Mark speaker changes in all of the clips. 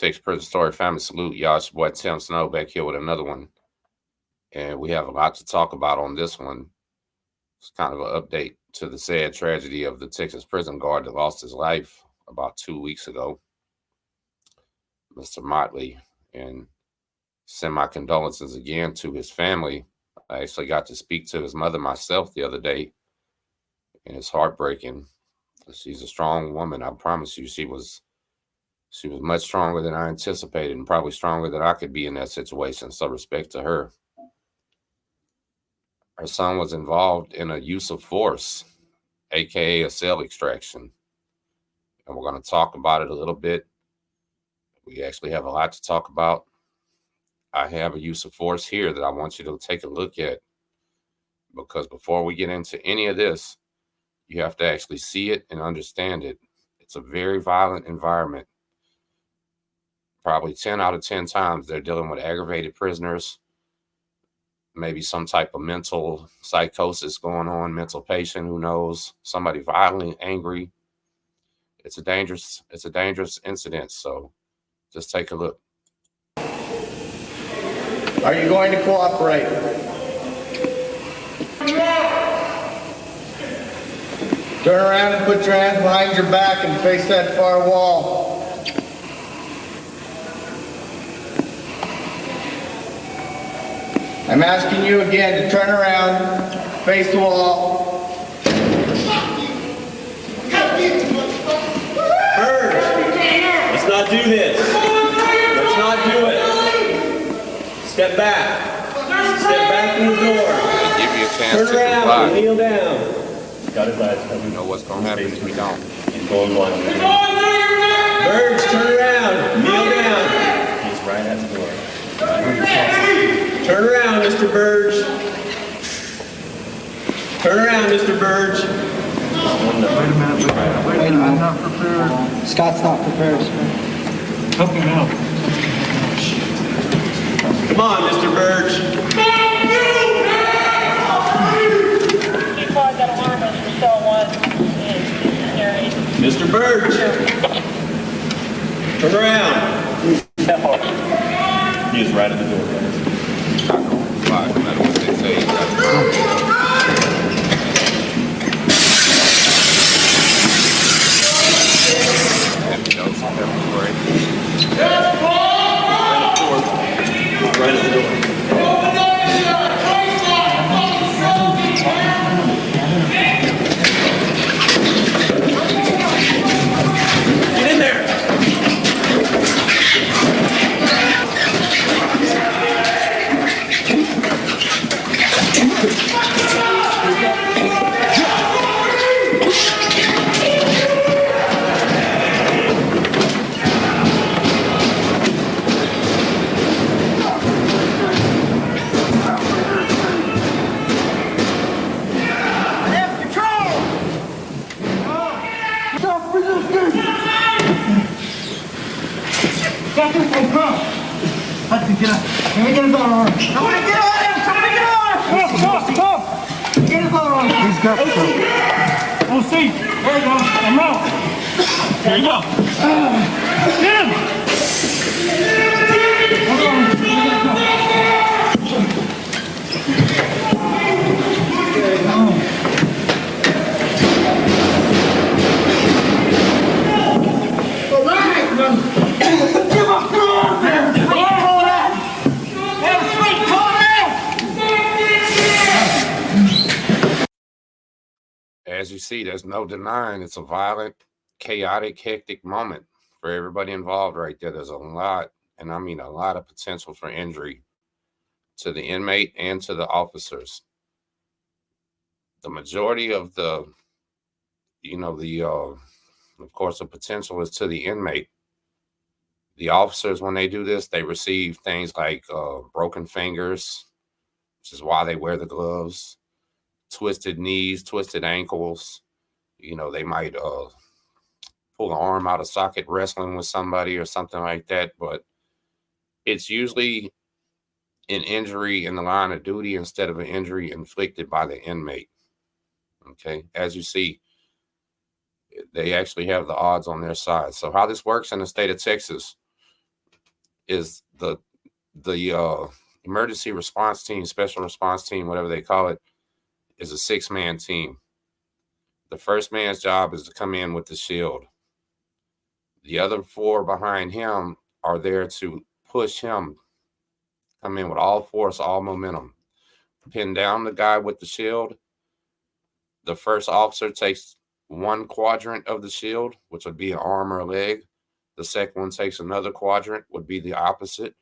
Speaker 1: Texas Prison Story Family Salute. Y'all, it's your boy Tim Snow back here with another one. And we have a lot to talk about on this one. It's kind of an update to the sad tragedy of the Texas prison guard that lost his life about 2 weeks ago, Mr. Motley. And send my condolences again to his family. I actually got to speak to his mother myself the other day, and it's heartbreaking. She's a strong woman. I promise you, she was much stronger than I anticipated, and probably stronger than I could be in that situation. So respect to her. Her son was involved in a use of force, aka a cell extraction, and we're going to talk about it a little bit. We actually have a lot to talk about. I have a use of force here that I want you to take a look at, because before we get into any of this, you have to actually see it and understand it. It's a very violent environment. Probably 10 out of 10 times they're dealing with aggravated prisoners, maybe some type of mental psychosis going on, mental patient, who knows, somebody violently angry. It's a dangerous incident. So just take a look.
Speaker 2: Are you going to cooperate? Turn around and put your hands behind your back and face that far wall. I'm asking you again to turn around, face the wall.
Speaker 3: Bird, let's not do this. Let's not do it. Step back. Step back from the door.
Speaker 1: Give you a chance
Speaker 3: Turn
Speaker 1: to
Speaker 3: around
Speaker 1: comply.
Speaker 3: and kneel down.
Speaker 4: Got his eyes covered.
Speaker 1: You know what's going to happen if we don't.
Speaker 4: He's going blind.
Speaker 3: Birds, turn around. Kneel down.
Speaker 4: He's right at the door.
Speaker 3: Turn around, Mr. Burge. Turn around, Mr. Burge.
Speaker 2: Wait a minute. I'm not prepared. Scott's not prepared, sir.
Speaker 4: Help him out.
Speaker 3: Come on, Mr. Burge. Mr. Burge. Turn around.
Speaker 4: He is right at the door, guys.
Speaker 1: No matter what they say, you got to go.
Speaker 4: Right at the door.
Speaker 3: Get in there.
Speaker 2: Get up. Let me get his arm. Somebody get on him! Somebody get on him! Stop! Get his arm. He's got to.
Speaker 5: We'll see. There you go. I'm out. There you go. Get him!
Speaker 2: All right! Give up the arm there!
Speaker 1: As you see, there's no denying it's a violent, chaotic, hectic moment for everybody involved right there. There's a lot, and I mean a lot of potential for injury to the inmate and to the officers. The majority of the, of course, the potential is to the inmate. The officers, when they do this, they receive things like broken fingers, which is why they wear the gloves, twisted knees, twisted ankles. They might pull an arm out of socket wrestling with somebody or something like that. But it's usually an injury in the line of duty instead of an injury inflicted by the inmate. Okay, as you see, they actually have the odds on their side. So how this works in the state of Texas, is the emergency response team, special response team, whatever they call it, is a 6-man team. The first man's job is to come in with the shield. The other 4 behind him are there to push him, come in with all force, all momentum, pin down the guy with the shield. The first officer takes one quadrant of the shield, which would be an arm or a leg. The second one takes another quadrant, would be the opposite.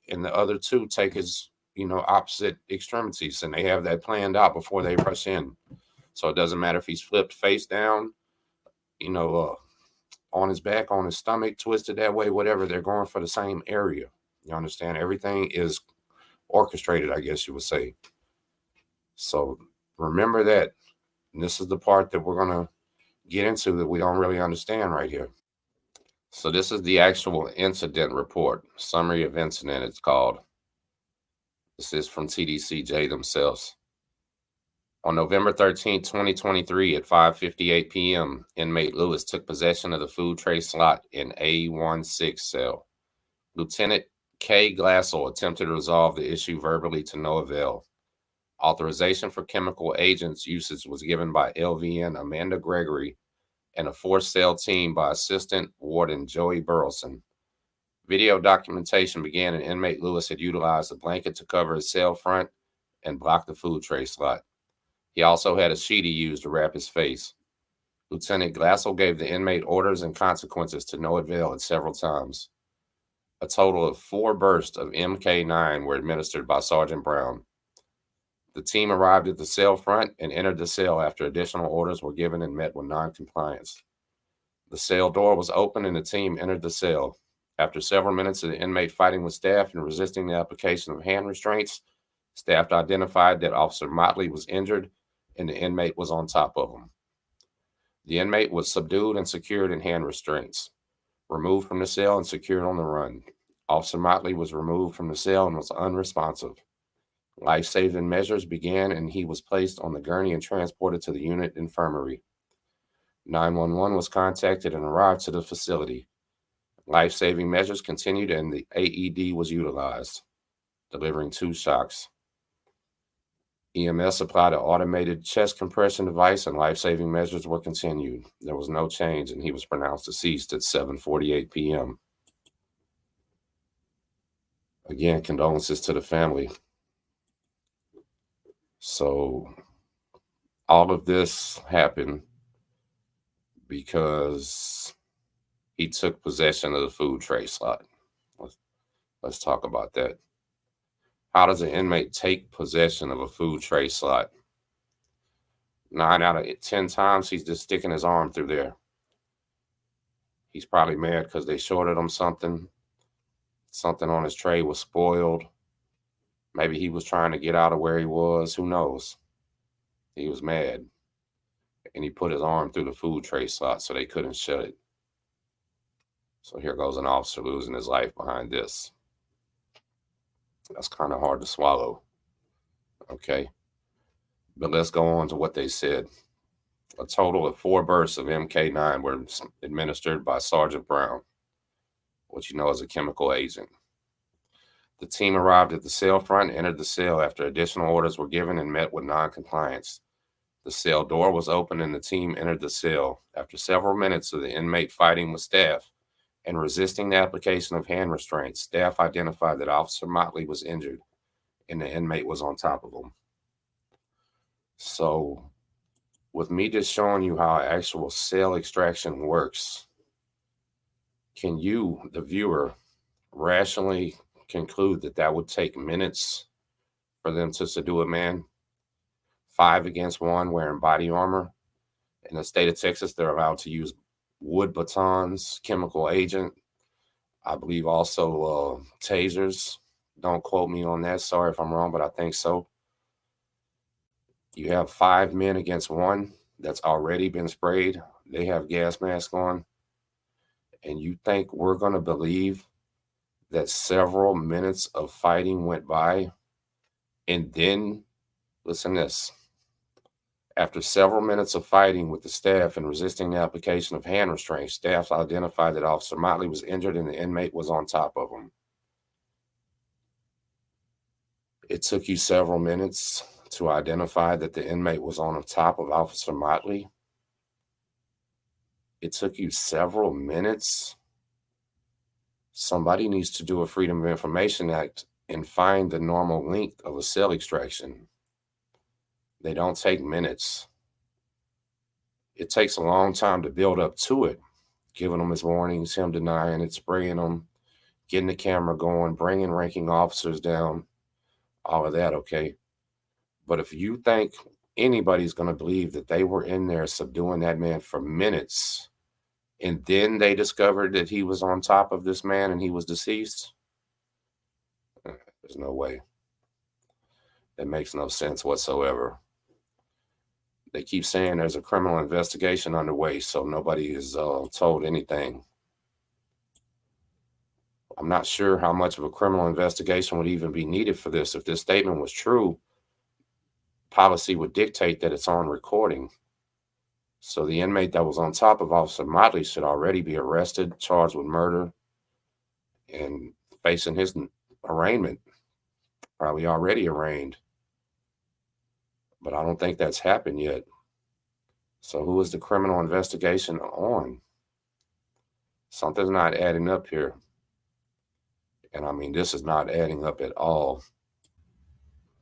Speaker 1: And the other 2 take his, opposite extremities. And they have that planned out before they rush in. So it doesn't matter if he's flipped face down, on his back, on his stomach, twisted that way, whatever. They're going for the same area. You understand? Everything is orchestrated, I guess you would say. So remember that. And this is the part that we're going to get into that we don't really understand right here. So this is the actual incident report, summary of incident it's called. This is from TDCJ themselves. On November 13, 2023 at 5:58 p.m., inmate Lewis took possession of the food tray slot in A16 cell. Lieutenant K. Glassell attempted to resolve the issue verbally to no avail. Authorization for chemical agents usage was given by LVN Amanda Gregory and a 4-cell team by Assistant Warden Joey Burleson. Video documentation began and inmate Lewis had utilized a blanket to cover his cell front and block the food tray slot. He also had a sheet he used to wrap his face. Lieutenant Glassell gave the inmate orders and consequences to no avail at several times. A total of 4 bursts of MK9 were administered by Sergeant Brown. The team arrived at the cell front and entered the cell after additional orders were given and met with noncompliance. The cell door was open and the team entered the cell. After several minutes of the inmate fighting with staff and resisting the application of hand restraints, staff identified that Officer Motley was injured and the inmate was on top of him. The inmate was subdued and secured in hand restraints, removed from the cell and secured on the run. Officer Motley was removed from the cell and was unresponsive. Life-saving measures began and he was placed on the gurney and transported to the unit infirmary. 911 was contacted and arrived to the facility. Life-saving measures continued and the AED was utilized, delivering 2 shocks. EMS applied an automated chest compression device and life-saving measures were continued. There was no change and he was pronounced deceased at 7:48 p.m. Again, condolences to the family. So all of this happened because he took possession of the food tray slot. Let's talk about that. How does an inmate take possession of a food tray slot? 9 out of 10 times, he's just sticking his arm through there. He's probably mad because they shorted him something. Something on his tray was spoiled. Maybe he was trying to get out of where he was. Who knows? He was mad. And he put his arm through the food tray slot so they couldn't shut it. So here goes an officer losing his life behind this. That's kind of hard to swallow. Okay. But let's go on to what they said. A total of 4 bursts of MK9 were administered by Sergeant Brown, which you know is a chemical agent. The team arrived at the cell front and entered the cell after additional orders were given and met with noncompliance. The cell door was open and the team entered the cell. After several minutes of the inmate fighting with staff and resisting the application of hand restraints, staff identified that Officer Motley was injured and the inmate was on top of him. So, with me just showing you how actual cell extraction works, can you, the viewer, rationally conclude that that would take minutes for them to subdue a man? 5 against 1 wearing body armor. In the state of Texas, they're allowed to use wood batons, chemical agent. I believe also tasers. Don't quote me on that. Sorry if I'm wrong, but I think so. You have 5 men against 1 that's already been sprayed. They have gas masks on. And you think we're going to believe that several minutes of fighting went by? And then, listen to this. After several minutes of fighting with the staff and resisting the application of hand restraints, staff identified that Officer Motley was injured and the inmate was on top of him. It took you several minutes to identify that the inmate was on top of Officer Motley. It took you several minutes. Somebody needs to do a Freedom of Information Act and find the normal length of a cell extraction. They don't take minutes. It takes a long time to build up to it, giving them his warnings, him denying it, spraying them, getting the camera going, bringing ranking officers down, all of that, okay? But if you think anybody's going to believe that they were in there subduing that man for minutes, and then they discovered that he was on top of this man and he was deceased, there's no way. That makes no sense whatsoever. They keep saying there's a criminal investigation underway, so nobody is told anything. I'm not sure how much of a criminal investigation would even be needed for this. If this statement was true, policy would dictate that it's on recording. So the inmate that was on top of Officer Motley should already be arrested, charged with murder, and facing his arraignment, probably already arraigned. But I don't think that's happened yet. So who is the criminal investigation on? Something's not adding up here. And I mean, this is not adding up at all.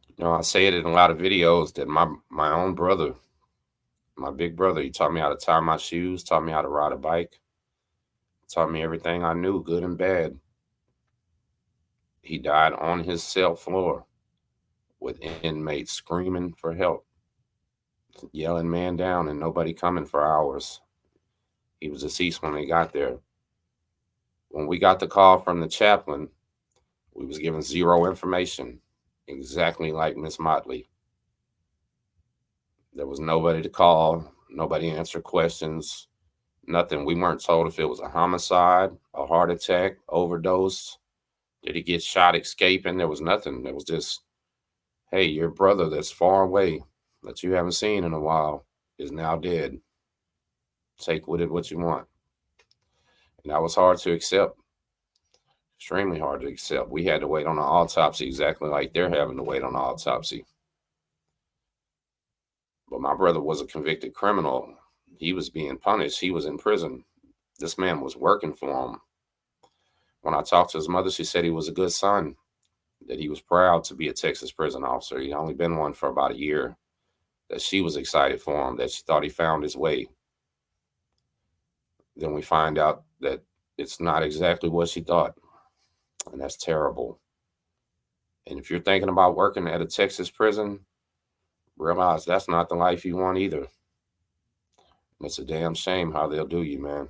Speaker 1: You know, I say it in a lot of videos that my own brother, my big brother, he taught me how to tie my shoes, taught me how to ride a bike, taught me everything I knew, good and bad. He died on his cell floor with inmates screaming for help, yelling man down, and nobody coming for hours. He was deceased when they got there. When we got the call from the chaplain, we was given zero information, exactly like Miss Motley. There was nobody to call, nobody answered questions, nothing. We weren't told if it was a homicide, a heart attack, overdose. Did he get shot escaping? There was nothing. There was just, hey, your brother that's far away, that you haven't seen in a while, is now dead. Take with it what you want. And that was hard to accept. Extremely hard to accept. We had to wait on an autopsy exactly like they're having to wait on an autopsy. But my brother was a convicted criminal. He was being punished. He was in prison. This man was working for him. When I talked to his mother, she said he was a good son, that he was proud to be a Texas prison officer. He'd only been one for about a year, that she was excited for him, that she thought he found his way. Then we find out that it's not exactly what she thought, and that's terrible. And if you're thinking about working at a Texas prison, realize that's not the life you want either. It's a damn shame how they'll do you, man.